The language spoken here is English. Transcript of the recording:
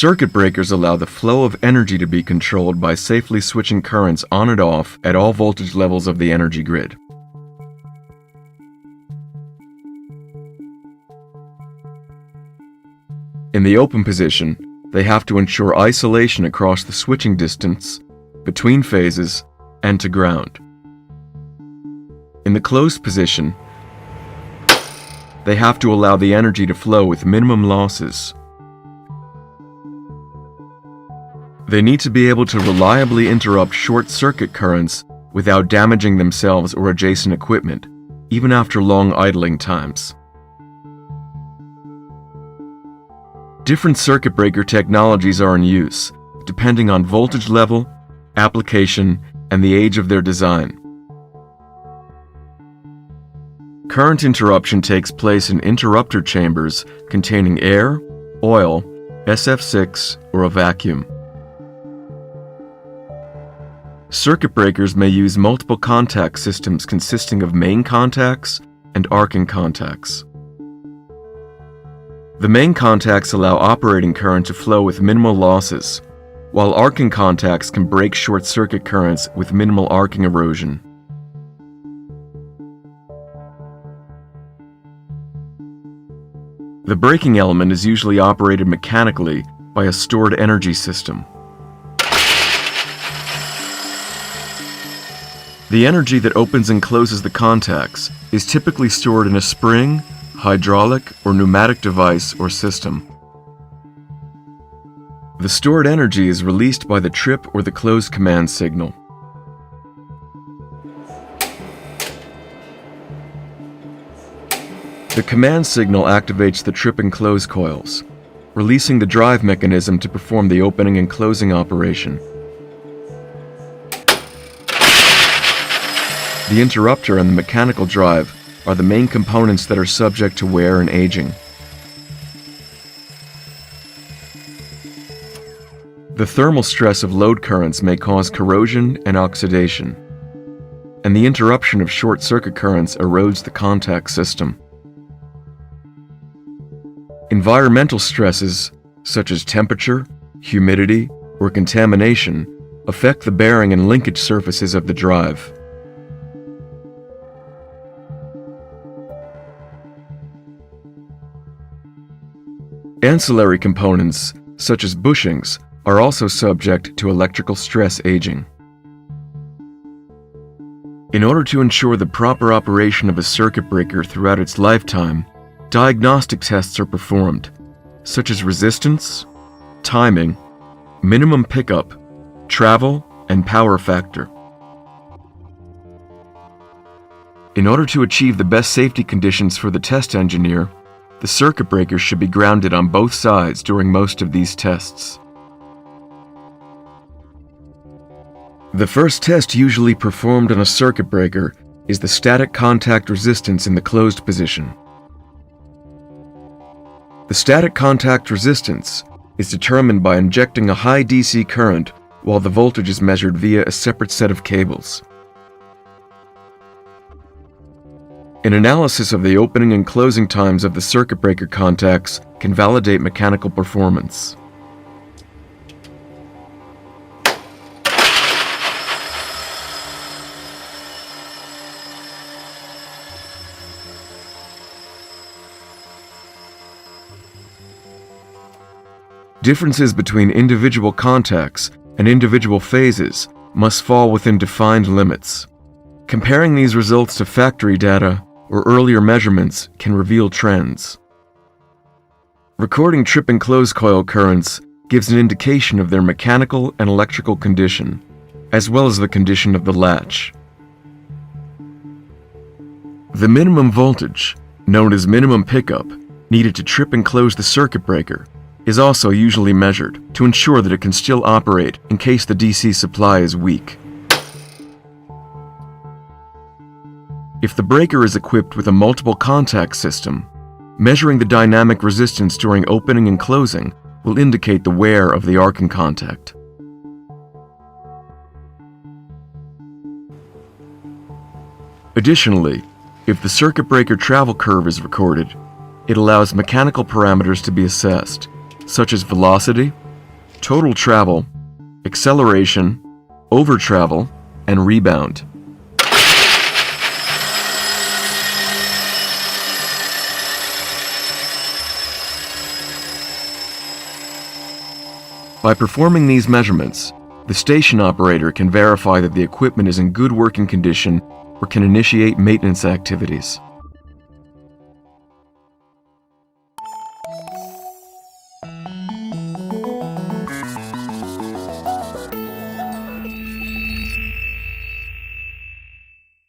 Circuit breakers allow the flow of energy to be controlled by safely switching currents on and off at all voltage levels of the energy grid. In the open position, they have to ensure isolation across the switching distance, between phases, and to ground. In the closed position, they have to allow the energy to flow with minimum losses. They need to be able to reliably interrupt short-circuit currents without damaging themselves or adjacent equipment, even after long idling times. Different circuit breaker technologies are in use, depending on voltage level, application, and the age of their design. Current interruption takes place in interrupter chambers containing air, oil, SF6, or a vacuum. Circuit breakers may use multiple contact systems consisting of main contacts and arcing contacts. The main contacts allow operating current to flow with minimal losses, while arcing contacts can break short-circuit currents with minimal arcing erosion. The braking element is usually operated mechanically by a stored energy system. The energy that opens and closes the contacts is typically stored in a spring, hydraulic, or pneumatic device or system. The stored energy is released by the trip or the close command signal. The command signal activates the trip and close coils, releasing the drive mechanism to perform the opening and closing operation. The interrupter and the mechanical drive are the main components that are subject to wear and aging. The thermal stress of load currents may cause corrosion and oxidation, and the interruption of short-circuit currents erodes the contact system. Environmental stresses, such as temperature, humidity, or contamination, affect the bearing and linkage surfaces of the drive. Ancillary components, such as bushings, are also subject to electrical stress aging. In order to ensure the proper operation of a circuit breaker throughout its lifetime, diagnostic tests are performed, such as resistance, timing, minimum pickup, travel, and power factor. In order to achieve the best safety conditions for the test engineer, the circuit breaker should be grounded on both sides during most of these tests. The first test usually performed on a circuit breaker is the static contact resistance in the closed position. The static contact resistance is determined by injecting a high DC current while the voltage is measured via a separate set of cables. An analysis of the opening and closing times of the circuit breaker contacts can validate mechanical performance. Differences between individual contacts and individual phases must fall within defined limits. Comparing these results to factory data or earlier measurements can reveal trends. Recording trip and close coil currents gives an indication of their mechanical and electrical condition, as well as the condition of the latch. The minimum voltage, known as minimum pickup, needed to trip and close the circuit breaker is also usually measured to ensure that it can still operate in case the DC supply is weak. If the breaker is equipped with a multiple contact system, measuring the dynamic resistance during opening and closing will indicate the wear of the arcing contact. Additionally, if the circuit breaker travel curve is recorded, it allows mechanical parameters to be assessed, such as velocity, total travel, acceleration, over travel, and rebound. By performing these measurements, the station operator can verify that the equipment is in good working condition or can initiate maintenance activities.